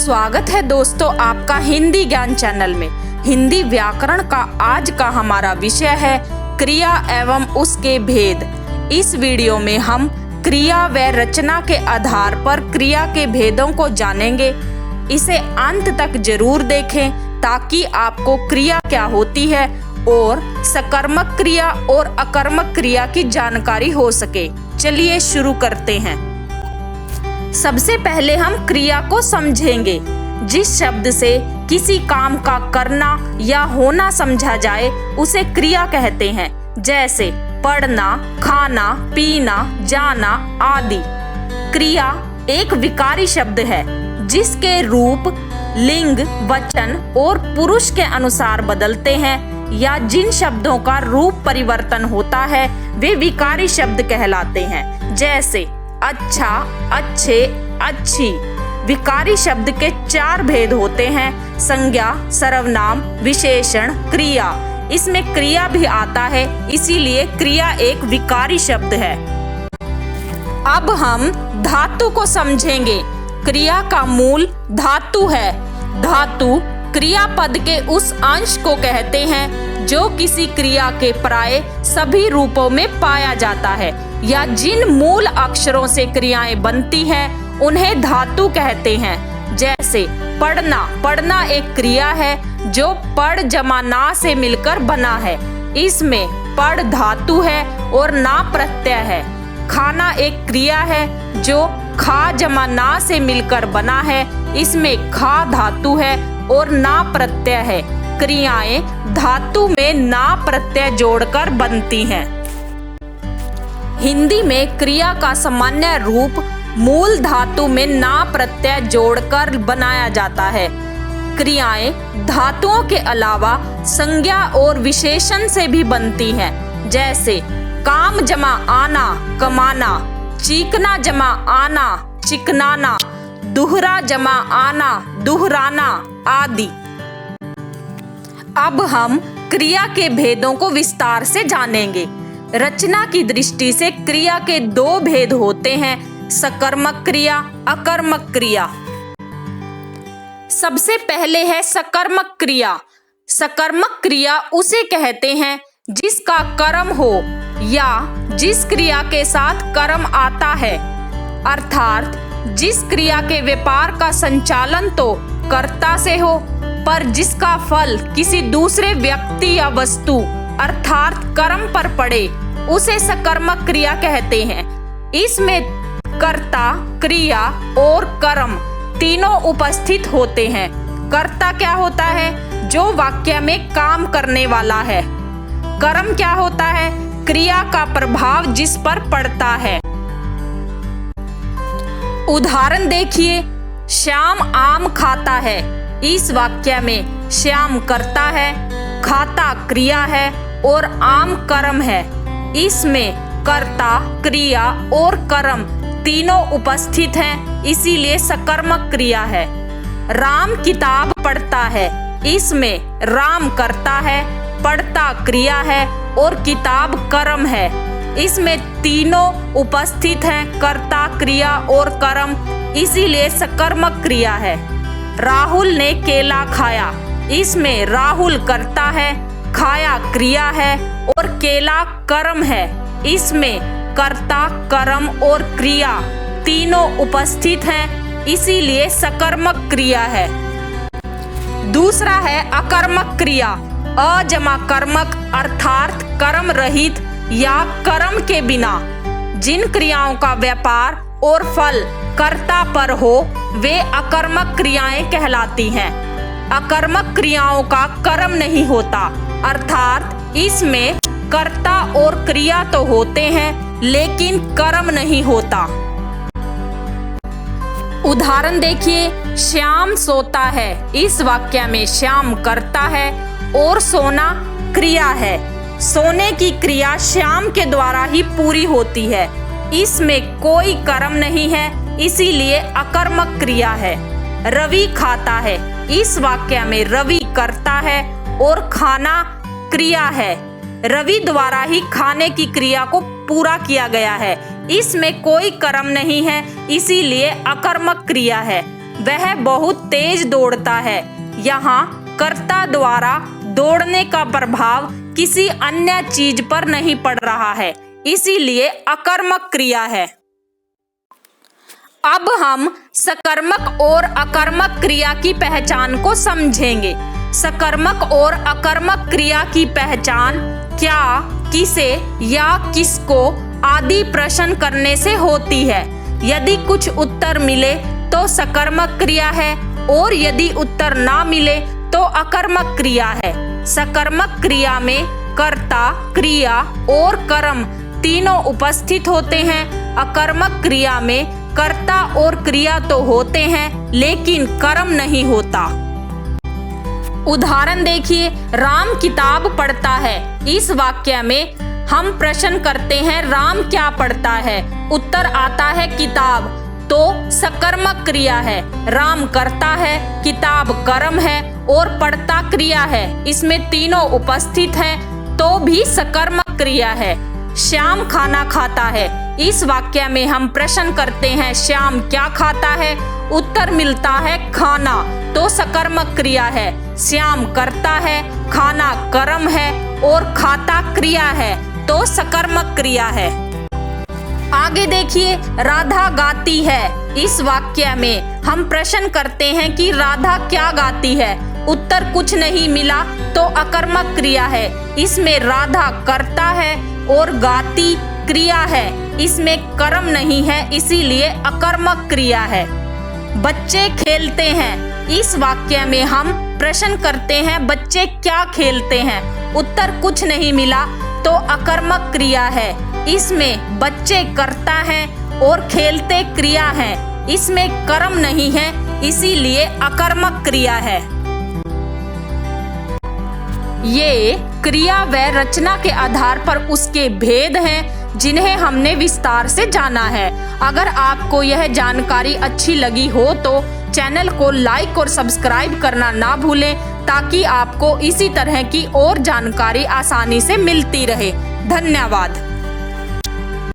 स्वागत है दोस्तों आपका हिंदी ज्ञान चैनल में। हिंदी व्याकरण का आज का हमारा विषय है क्रिया एवं उसके भेद। इस वीडियो में हम क्रिया व रचना के आधार पर क्रिया के भेदों को जानेंगे। इसे अंत तक जरूर देखें ताकि आपको क्रिया क्या होती है और सकर्मक क्रिया और अकर्मक क्रिया की जानकारी हो सके। चलिए शुरू करते हैं। सबसे पहले हम क्रिया को समझेंगे। जिस शब्द से किसी काम का करना या होना समझा जाए उसे क्रिया कहते हैं, जैसे पढ़ना, खाना, पीना, जाना आदि। क्रिया एक विकारी शब्द है जिसके रूप लिंग, वचन और पुरुष के अनुसार बदलते हैं या जिन शब्दों का रूप परिवर्तन होता है वे विकारी शब्द कहलाते हैं, जैसे अच्छा, अच्छे, अच्छी। विकारी शब्द के 4 भेद होते हैं: संज्ञा, सर्वनाम, विशेषण, क्रिया। इसमें क्रिया भी आता है, इसीलिए क्रिया एक विकारी शब्द है। अब हम धातु को समझेंगे। क्रिया का मूल धातु है। धातु क्रियापद के उस अंश को कहते हैं जो किसी क्रिया के प्राय सभी रूपों में पाया जाता है या जिन मूल अक्षरों से क्रियाएं बनती हैं उन्हें धातु कहते हैं। जैसे पढ़ना। पढ़ना एक क्रिया है जो पढ़ जमा ना से मिलकर बना है। इसमें पढ़ धातु है और ना प्रत्यय है। खाना एक क्रिया है जो खा जमा ना से मिलकर बना है। इसमें खा धातु है और ना प्रत्यय है। क्रियाएं धातु में ना प्रत्यय जोड़कर बनती हैं। हिंदी में क्रिया का सामान्य रूप मूल धातु में ना प्रत्यय जोड़कर बनाया जाता है। क्रियाएं धातुओं के अलावा संज्ञा और विशेषण से भी बनती हैं, जैसे काम जमा आना, कमाना, चीकना जमा आना, चिकनाना, दुहरा जमा आना, दुहराना आदि। अब हम क्रिया के भेदों को विस्तार से जानेंगे। रचना की दृष्टि से क्रिया के 2 भेद होते हैं: सकर्मक क्रिया, अकर्मक क्रिया। सबसे पहले है सकर्मक क्रिया। सकर्मक क्रिया उसे कहते हैं जिसका कर्म हो या जिस क्रिया के साथ कर्म आता है, अर्थात जिस क्रिया के व्यापार का संचालन तो कर्ता से हो पर जिसका फल किसी दूसरे व्यक्ति या वस्तु अर्थात कर्म पर पड़े उसे सकर्मक क्रिया कहते हैं। इसमें कर्ता, क्रिया और कर्म तीनों उपस्थित होते हैं। कर्ता क्या होता है? जो वाक्य में काम करने वाला है। कर्म क्या होता है? क्रिया का प्रभाव जिस पर पड़ता है। उदाहरण देखिए, श्याम आम खाता है। इस वाक्य में श्याम कर्ता है, खाता क्रिया है और आम कर्म है। इसमें कर्ता, क्रिया और कर्म तीनों उपस्थित हैं, इसीलिए सकर्मक क्रिया है। राम किताब पढ़ता है। इसमें राम कर्ता है, पढ़ता क्रिया है और किताब कर्म है। इसमें तीनों उपस्थित हैं, कर्ता, क्रिया और कर्म, इसीलिए सकर्मक क्रिया है। राहुल ने केला खाया। इसमें राहुल कर्ता है, खाया क्रिया है और केला कर्म है। इसमें कर्ता, कर्म और क्रिया तीनों उपस्थित हैं, इसीलिए सकर्मक क्रिया है। दूसरा है अकर्मक क्रिया। अजमा कर्मक अर्थात कर्म रहित या कर्म के बिना जिन क्रियाओं का व्यापार और फल कर्ता पर हो वे अकर्मक क्रियाएं कहलाती हैं। अकर्मक क्रियाओं का कर्म नहीं होता, अर्थात इसमें कर्ता और क्रिया तो होते हैं लेकिन कर्म नहीं होता। उदाहरण देखिए, श्याम सोता है। इस वाक्य में श्याम कर्ता है और सोना क्रिया है। सोने की क्रिया श्याम के द्वारा ही पूरी होती है। इसमें कोई कर्म नहीं है, इसीलिए अकर्मक क्रिया है। रवि खाता है। इस वाक्य में रवि कर्ता है और खाना क्रिया है। रवि द्वारा ही खाने की क्रिया को पूरा किया गया है। इसमें कोई कर्म नहीं है, इसीलिए अकर्मक क्रिया है। वह बहुत तेज दौड़ता है। यहाँ कर्ता द्वारा दौड़ने का प्रभाव किसी अन्य चीज पर नहीं पड़ रहा है, इसीलिए अकर्मक क्रिया है। अब हम सकर्मक और अकर्मक क्रिया की पहचान को समझेंगे। सकर्मक और अकर्मक क्रिया की पहचान क्या, किसे या किसको आदि प्रश्न करने से होती है। यदि कुछ उत्तर मिले तो सकर्मक क्रिया है और यदि उत्तर ना मिले तो अकर्मक क्रिया है। सकर्मक क्रिया में कर्ता, क्रिया और कर्म तीनों उपस्थित होते हैं। अकर्मक क्रिया में कर्ता और क्रिया तो होते हैं लेकिन कर्म नहीं होता। उदाहरण देखिए, राम किताब पढ़ता है। इस वाक्य में हम प्रश्न करते हैं राम क्या पढ़ता है, उत्तर आता है किताब, तो सकर्मक क्रिया है। राम करता है, किताब कर्म है और पढ़ता क्रिया है। इसमें तीनों उपस्थित हैं तो भी सकर्मक क्रिया है। श्याम खाना खाता है। इस वाक्य में हम प्रश्न करते हैं श्याम क्या खाता है, उत्तर मिलता है खाना, तो सकर्मक क्रिया है। श्याम करता है, खाना कर्म है और खाता क्रिया है, तो सकर्मक क्रिया है। आगे देखिए, राधा गाती है। इस वाक्य में हम प्रश्न करते हैं कि राधा क्या गाती है, उत्तर कुछ नहीं मिला तो अकर्मक क्रिया है। इसमें राधा करता है और गाती क्रिया है, इसमें कर्म नहीं है, इसीलिए अकर्मक क्रिया है। बच्चे खेलते हैं। इस वाक्य में हम प्रश्न करते हैं बच्चे क्या खेलते हैं, उत्तर कुछ नहीं मिला तो अकर्मक क्रिया है। इसमें बच्चे करता है और खेलते क्रिया है, इसमें कर्म नहीं है, इसीलिए अकर्मक क्रिया है। ये क्रिया व रचना के आधार पर उसके भेद हैं जिन्हें हमने विस्तार से जाना है। अगर आपको यह जानकारी अच्छी लगी हो तो चैनल को लाइक और सब्सक्राइब करना ना भूलें ताकि आपको इसी तरह की और जानकारी आसानी से मिलती रहे। धन्यवाद।